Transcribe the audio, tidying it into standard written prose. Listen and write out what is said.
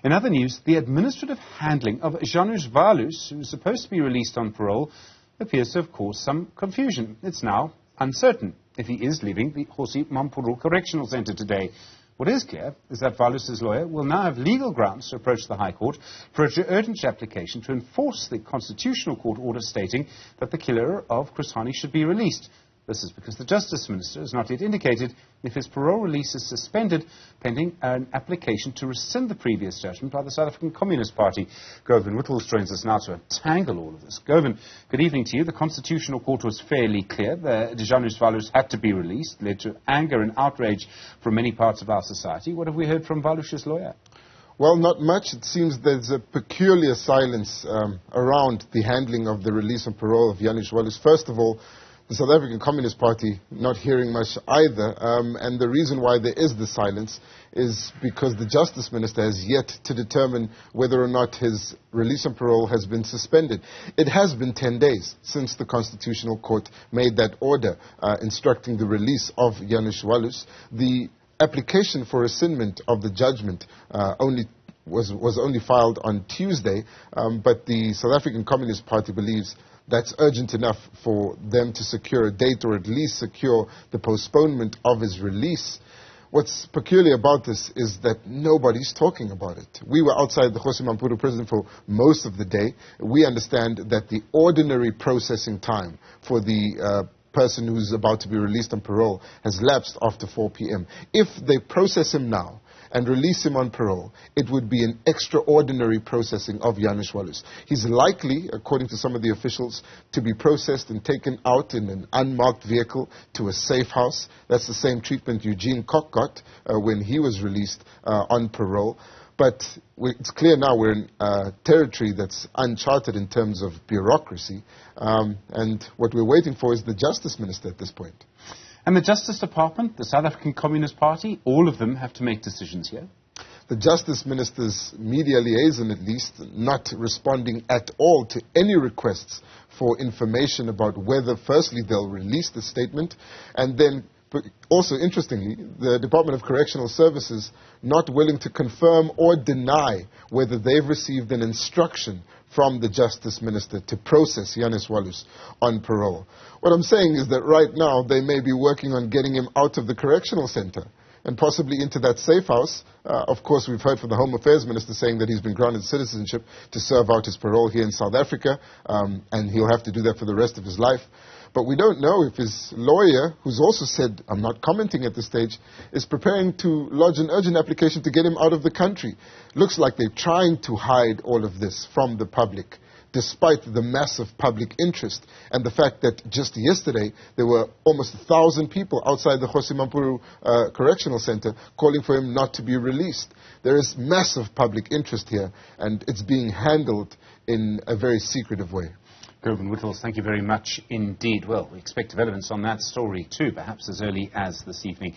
In other news, the administrative handling of Janusz Waluś, who is supposed to be released on parole, appears to have caused some confusion. It's now uncertain if he is leaving the Kgosi Mampuru Correctional Centre today. What is clear is that Walus's lawyer will now have legal grounds to approach the High Court for an urgent application to enforce the Constitutional Court order stating that the killer of Kgosi should be released. This is because the Justice Minister has not yet indicated if his parole release is suspended pending an application to rescind the previous judgment by the South African Communist Party. Govan Whittles joins us now to untangle all of this. Govan, good evening to you. The Constitutional Court was fairly clear that Janusz Waluś had to be released, led to anger and outrage from many parts of our society. What have we heard from Waluś's lawyer? Well, not much. It seems there's a peculiar silence around the handling of the release on parole of Janusz Waluś. First of all, the South African Communist Party not hearing much either, and the reason why there is the silence is because the Justice Minister has yet to determine whether or not his release on parole has been suspended. It has been 10 days since the Constitutional Court made that order instructing the release of Janusz Waluś. The application for rescindment of the judgment was only filed on Tuesday, but the South African Communist Party believes that's urgent enough for them to secure a date or at least secure the postponement of his release. What's peculiar about this is that nobody's talking about it. We were outside the Kgosi Mampuru prison for most of the day. We understand that the ordinary processing time for the person who's about to be released on parole has lapsed after 4 p.m. If they process him now and release him on parole, it would be an extraordinary processing of Janusz Waluś. He's likely, according to some of the officials, to be processed and taken out in an unmarked vehicle to a safe house. That's the same treatment Eugene Koch got when he was released on parole. But it's clear now we're in territory that's uncharted in terms of bureaucracy, and what we're waiting for is the Justice Minister at this point. And the Justice Department, the South African Communist Party, all of them have to make decisions here? The Justice Minister's media liaison, at least, not responding at all to any requests for information about whether, firstly, they'll release the statement, and then, also interestingly, the Department of Correctional Services not willing to confirm or deny whether they've received an instruction from the Justice Minister to process Janusz Waluś on parole. What I'm saying is that right now they may be working on getting him out of the correctional center and possibly into that safe house. Of course, we've heard from the Home Affairs Minister saying that he's been granted citizenship to serve out his parole here in South Africa, and he'll have to do that for the rest of his life. But we don't know if his lawyer, who's also said, I'm not commenting at this stage, is preparing to lodge an urgent application to get him out of the country. Looks like they're trying to hide all of this from the public, despite the massive public interest and the fact that just yesterday there were almost 1,000 people outside the Kgosi Mampuru Correctional Center calling for him not to be released. There is massive public interest here, and it's being handled in a very secretive way. Govan Whittles, thank you very much indeed. Well, we expect developments on that story too, perhaps as early as this evening.